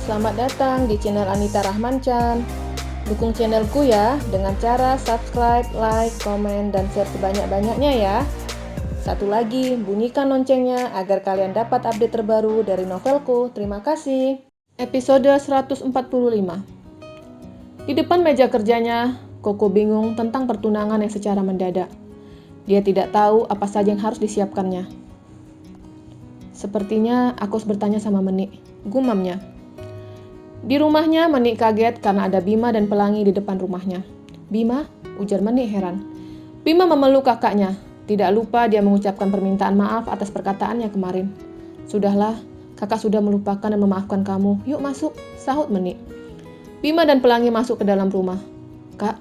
selamat datang di channel Anita Rahmanchan. Dukung channelku ya dengan cara subscribe, like, komen, dan share sebanyak-banyaknya ya. Satu lagi, bunyikan loncengnya agar kalian dapat update terbaru dari novelku. Terima kasih. Episode 145. Di depan meja kerjanya, Koko bingung tentang pertunangan yang secara mendadak. Dia tidak tahu apa saja yang harus disiapkannya. Sepertinya aku harus bertanya sama Menik, gumamnya. Di rumahnya, Menik kaget karena ada Bima dan Pelangi di depan rumahnya. Bima? Ujar Menik heran. Bima memeluk kakaknya. Tidak lupa dia mengucapkan permintaan maaf atas perkataannya kemarin. Sudahlah, kakak sudah melupakan dan memaafkan kamu. Yuk masuk, sahut Menik. Bima dan Pelangi masuk ke dalam rumah. Kak,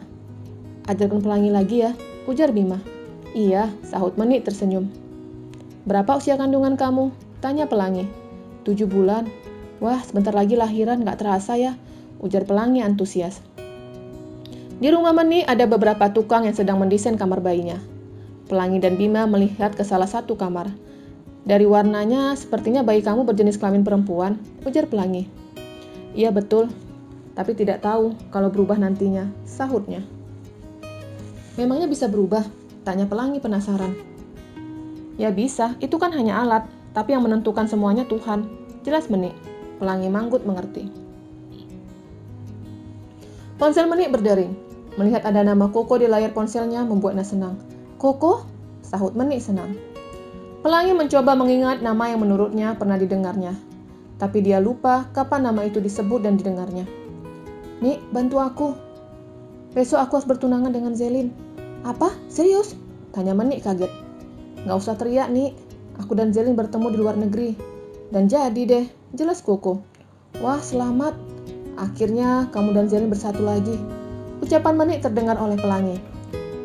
ajarkan Pelangi lagi ya, ujar Bima. Iya, sahut Menik tersenyum. Berapa usia kandungan kamu? Tanya Pelangi. 7 bulan. Wah, sebentar lagi lahiran, gak terasa ya, ujar Pelangi antusias. Di rumah Menik ada beberapa tukang yang sedang mendesain kamar bayinya. Pelangi dan Bima melihat ke salah satu kamar. Dari warnanya, sepertinya bayi kamu berjenis kelamin perempuan, ujar Pelangi. Iya betul, tapi tidak tahu kalau berubah nantinya, sahutnya. Memangnya bisa berubah? Tanya Pelangi penasaran. Ya bisa, itu kan hanya alat, tapi yang menentukan semuanya Tuhan, jelas Menik. Pelangi manggut mengerti. Ponsel Menik berdering. Melihat ada nama Koko di layar ponselnya membuatnya senang. Koko? Sahut Menik senang. Pelangi mencoba mengingat nama yang menurutnya pernah didengarnya. Tapi dia lupa kapan nama itu disebut dan didengarnya. Nik, bantu aku. Besok aku harus bertunangan dengan Zelin. Apa? Serius? Tanya Menik kaget. Gak usah teriak, Nik. Aku dan Zelin bertemu di luar negeri. Dan jadi deh, jelas Koko. Wah, selamat. Akhirnya kamu dan Zelin bersatu lagi. Ucapan Menik terdengar oleh Pelangi.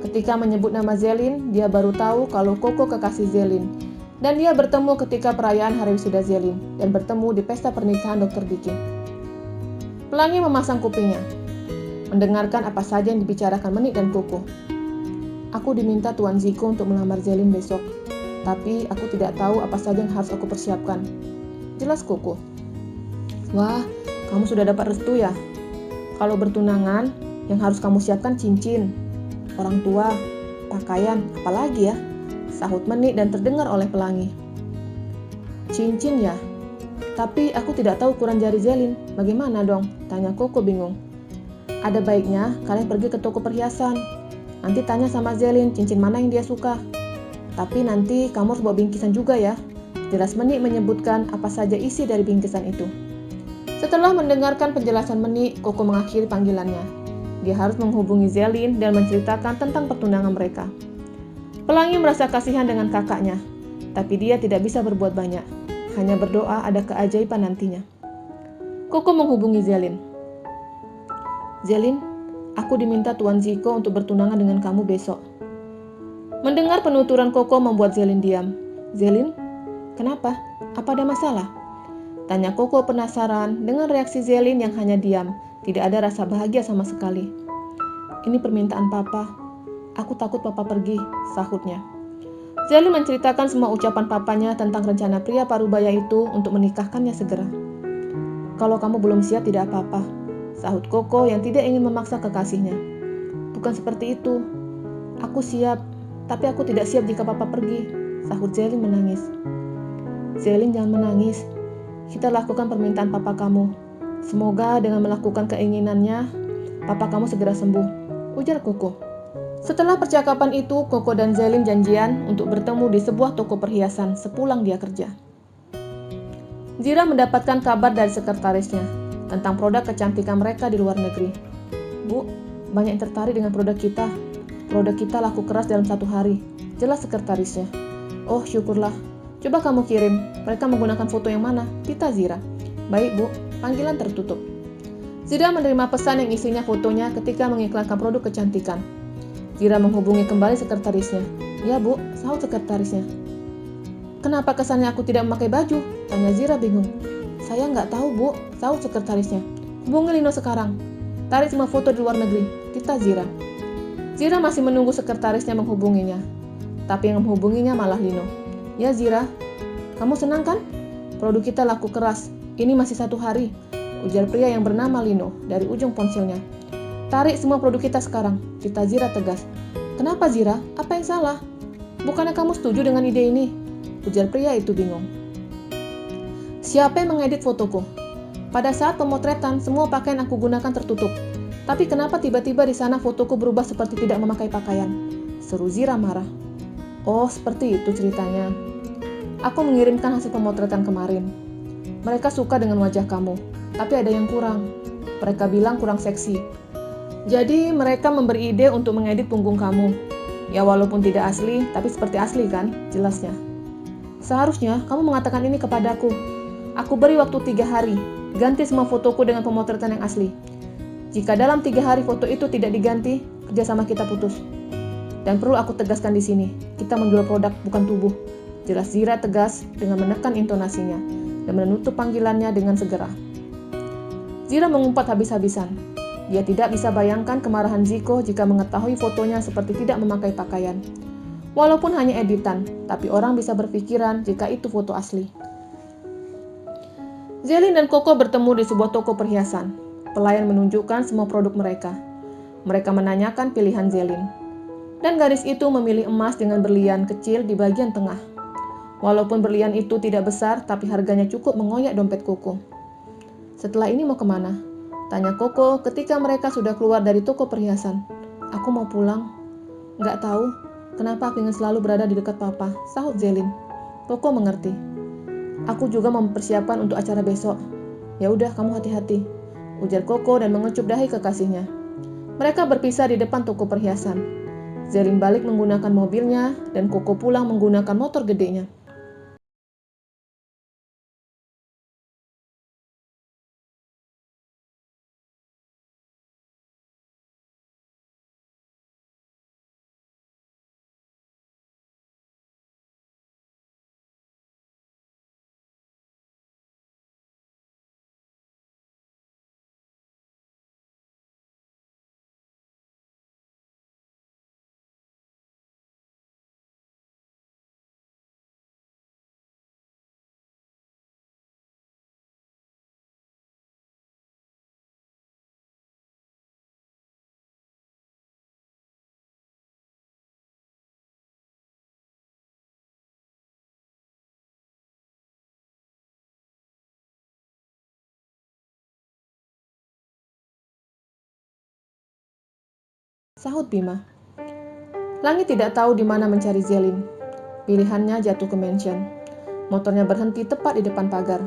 Ketika menyebut nama Zelin, dia baru tahu kalau Koko kekasih Zelin. Dan dia bertemu ketika perayaan hari wisuda Zelin dan bertemu di pesta pernikahan Dr. Diki. Pelangi memasang kupingnya, mendengarkan apa saja yang dibicarakan Menik dan Koko. Aku diminta Tuan Ziko untuk melamar Zelin besok, tapi aku tidak tahu apa saja yang harus aku persiapkan. Jelas Koko. Wah, kamu sudah dapat restu ya? Kalau bertunangan, yang harus kamu siapkan cincin, orang tua, pakaian, apalagi ya? Sahut Menik dan terdengar oleh Pelangi. Cincin ya? Tapi aku tidak tahu ukuran jari Zelin. Bagaimana dong? Tanya Koko bingung. Ada baiknya kalian pergi ke toko perhiasan. Nanti tanya sama Zelin cincin mana yang dia suka. Tapi nanti kamu harus bawa bingkisan juga ya. Jelas Menik menyebutkan apa saja isi dari bingkisan itu. Setelah mendengarkan penjelasan Menik, Koko mengakhiri panggilannya. Dia harus menghubungi Zelin dan menceritakan tentang pertunangan mereka. Pelangi merasa kasihan dengan kakaknya, tapi dia tidak bisa berbuat banyak. Hanya berdoa ada keajaiban nantinya. Koko menghubungi Zelin. Zelin, aku diminta Tuan Ziko untuk bertunangan dengan kamu besok. Mendengar penuturan Koko membuat Zelin diam. Zelin, kenapa? Apa ada masalah? Tanya Koko penasaran dengan reaksi Zelin yang hanya diam. Tidak ada rasa bahagia sama sekali. Ini permintaan papa. Aku takut papa pergi, sahutnya. Zelin menceritakan semua ucapan papanya tentang rencana pria parubaya itu untuk menikahkannya segera. Kalau kamu belum siap tidak apa-apa, sahut Koko yang tidak ingin memaksa kekasihnya. Bukan seperti itu. Aku siap, tapi aku tidak siap jika papa pergi, sahut Zelin menangis. Zelin jangan menangis. Kita lakukan permintaan papa kamu. Semoga dengan melakukan keinginannya, papa kamu segera sembuh, ujar Koko. Setelah percakapan itu, Koko dan Zelin janjian untuk bertemu di sebuah toko perhiasan sepulang dia kerja. Zira mendapatkan kabar dari sekretarisnya tentang produk kecantikan mereka di luar negeri. Bu, banyak yang tertarik dengan produk kita. Produk kita laku keras dalam 1 hari, jelas sekretarisnya. Oh, syukurlah. Coba kamu kirim, mereka menggunakan foto yang mana? Tita Zira. Baik, Bu. Panggilan tertutup. Zira menerima pesan yang isinya fotonya ketika mengiklankan produk kecantikan. Zira menghubungi kembali sekretarisnya. Ya, Bu, sahut sekretarisnya. Kenapa kesannya aku tidak memakai baju? Tanya Zira bingung. Saya nggak tahu, Bu, sahut sekretarisnya. Hubungi Lino sekarang. Tarik semua foto di luar negeri. Tita Zira. Zira masih menunggu sekretarisnya menghubunginya. Tapi yang menghubunginya malah Lino. Ya Zira, kamu senang kan? Produk kita laku keras. Ini masih 1 hari, ujar pria yang bernama Lino dari ujung ponselnya. Tarik semua produk kita sekarang, cerita Zira tegas. Kenapa Zira? Apa yang salah? Bukannya kamu setuju dengan ide ini? Ujar pria itu bingung. Siapa yang mengedit fotoku? Pada saat pemotretan, semua pakaian aku gunakan tertutup. Tapi kenapa tiba-tiba di sana fotoku berubah seperti tidak memakai pakaian? Seru Zira marah. Oh, seperti itu ceritanya. Aku mengirimkan hasil pemotretan kemarin. Mereka suka dengan wajah kamu, tapi ada yang kurang. Mereka bilang kurang seksi. Jadi mereka memberi ide untuk mengedit punggung kamu. Ya walaupun tidak asli, tapi seperti asli kan, jelasnya. Seharusnya kamu mengatakan ini kepadaku. Aku beri waktu 3 hari, ganti semua fotoku dengan pemotretan yang asli. Jika dalam 3 hari foto itu tidak diganti, kerjasama kita putus. Dan perlu aku tegaskan di sini, kita menjual produk bukan tubuh. Jelas Zira tegas dengan menekan intonasinya dan menutup panggilannya dengan segera. Zira mengumpat habis-habisan. Dia tidak bisa bayangkan kemarahan Ziko jika mengetahui fotonya seperti tidak memakai pakaian. Walaupun hanya editan, tapi orang bisa berpikiran jika itu foto asli. Zelin dan Koko bertemu di sebuah toko perhiasan. Pelayan menunjukkan semua produk mereka. Mereka menanyakan pilihan Zelin. Dan gadis itu memilih emas dengan berlian kecil di bagian tengah. Walaupun berlian itu tidak besar, tapi harganya cukup mengoyak dompet Koko. Setelah ini mau kemana? Tanya Koko ketika mereka sudah keluar dari toko perhiasan. Aku mau pulang. Nggak tahu, kenapa aku ingin selalu berada di dekat papa, sahut Zelin. Koko mengerti. Aku juga mempersiapkan untuk acara besok. Ya udah, kamu hati-hati, ujar Koko dan mengecup dahi kekasihnya. Mereka berpisah di depan toko perhiasan. Zelin balik menggunakan mobilnya dan Koko pulang menggunakan motor gedenya. Sahut Bima. Langit tidak tahu di mana mencari Zelin. Pilihannya jatuh ke mansion. Motornya berhenti tepat di depan pagar.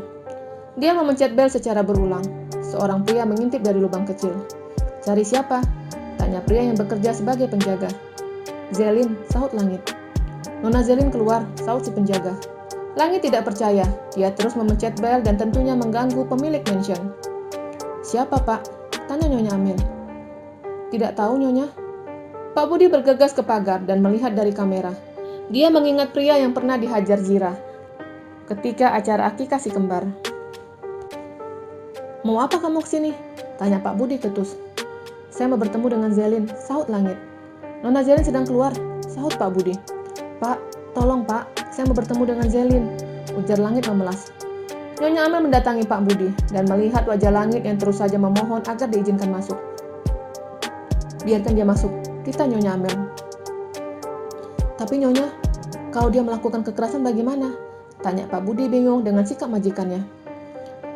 Dia memencet bel secara berulang. Seorang pria mengintip dari lubang kecil. Cari siapa? Tanya pria yang bekerja sebagai penjaga. Zelin, sahut Langit. Nona Zelin keluar, sahut si penjaga. Langit tidak percaya. Dia terus memencet bel dan tentunya mengganggu pemilik mansion. Siapa, Pak? Tanya Nyonya Amel. Tidak tahu, Nyonya. Pak Budi bergegas ke pagar dan melihat dari kamera. Dia mengingat pria yang pernah dihajar Zira ketika acara akikah si kembar. Mau apa kamu kesini? Tanya Pak Budi ketus. Saya mau bertemu dengan Zelin, sahut Langit. Nona Zelin sedang keluar, sahut Pak Budi. Pak, tolong Pak, saya mau bertemu dengan Zelin, ujar Langit memelas. Nyonya Amel mendatangi Pak Budi dan melihat wajah Langit yang terus saja memohon agar diizinkan masuk. Biarkan dia masuk, kita Nyonya Amel. Tapi Nyonya, kalau dia melakukan kekerasan bagaimana? Tanya Pak Budi bingung dengan sikap majikannya.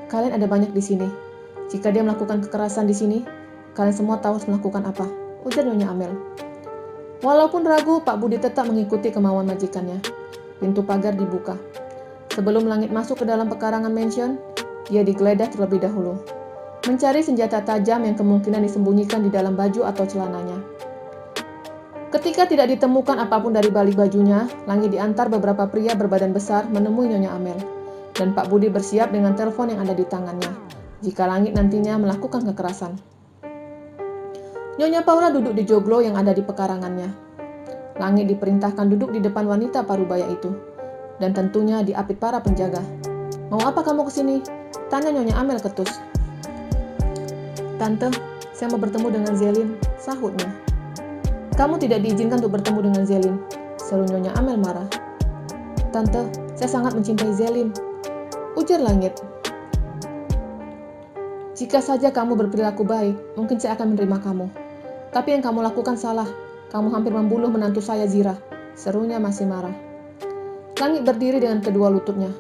Kalian ada banyak di sini. Jika dia melakukan kekerasan di sini, kalian semua tahu harus melakukan apa, ujar Nyonya Amel. Walaupun ragu, Pak Budi tetap mengikuti kemauan majikannya. Pintu pagar dibuka. Sebelum Langit masuk ke dalam pekarangan mansion, dia digeledah terlebih dahulu. Mencari senjata tajam yang kemungkinan disembunyikan di dalam baju atau celananya. Ketika tidak ditemukan apapun dari balik bajunya, Langit diantar beberapa pria berbadan besar menemui Nyonya Amel. Dan Pak Budi bersiap dengan telepon yang ada di tangannya, jika Langit nantinya melakukan kekerasan. Nyonya Paula duduk di joglo yang ada di pekarangannya. Langit diperintahkan duduk di depan wanita parubaya itu, dan tentunya diapit para penjaga. Mau apa kamu kesini? Tanya Nyonya Amel ketus. Tante, saya mau bertemu dengan Zelin, sahutnya. Kamu tidak diizinkan untuk bertemu dengan Zelin, seru Nyonya Amel marah. Tante, saya sangat mencintai Zelin, ujar Langit. Jika saja kamu berperilaku baik, mungkin saya akan menerima kamu. Tapi yang kamu lakukan salah. Kamu hampir membunuh menantu saya, Zira. Serunya masih marah. Langit berdiri dengan kedua lututnya.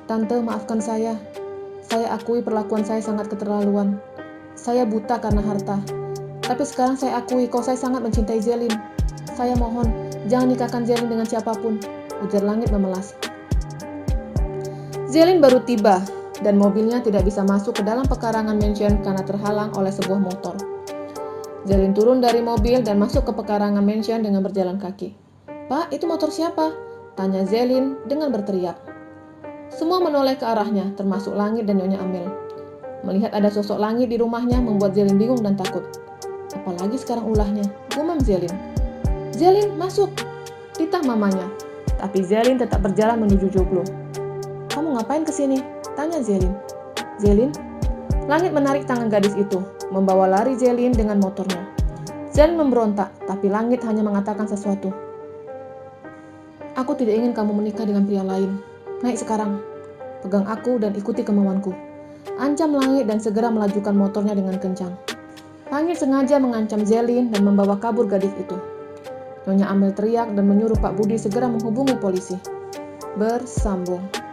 Tante, maafkan saya. Saya akui perlakuan saya sangat keterlaluan. Saya buta karena harta. Tapi sekarang saya akui kalau saya sangat mencintai Zelin. Saya mohon, jangan nikahkan Zelin dengan siapapun, ujar Langit memelas. Zelin baru tiba, dan mobilnya tidak bisa masuk ke dalam pekarangan mansion karena terhalang oleh sebuah motor. Zelin turun dari mobil dan masuk ke pekarangan mansion dengan berjalan kaki. "Pak, itu motor siapa?" tanya Zelin dengan berteriak. Semua menoleh ke arahnya, termasuk Langit dan Nyonya Amel. Melihat ada sosok Langit di rumahnya membuat Zelin bingung dan takut. Apalagi sekarang ulahnya, gumam Zelin. "Zelin, masuk!" titah mamanya. Tapi Zelin tetap berjalan menuju joglo. "Kamu ngapain kesini?" tanya Zelin. "Zelin?" Langit menarik tangan gadis itu, membawa lari Zelin dengan motornya. Zelin memberontak, tapi Langit hanya mengatakan sesuatu. "Aku tidak ingin kamu menikah dengan pria lain. Naik sekarang. Pegang aku dan ikuti kemauanku," ancam Langit dan segera melajukan motornya dengan kencang. Langit sengaja mengancam Zelin dan membawa kabur gadis itu. Nyonya Amel teriak dan menyuruh Pak Budi segera menghubungi polisi. Bersambung.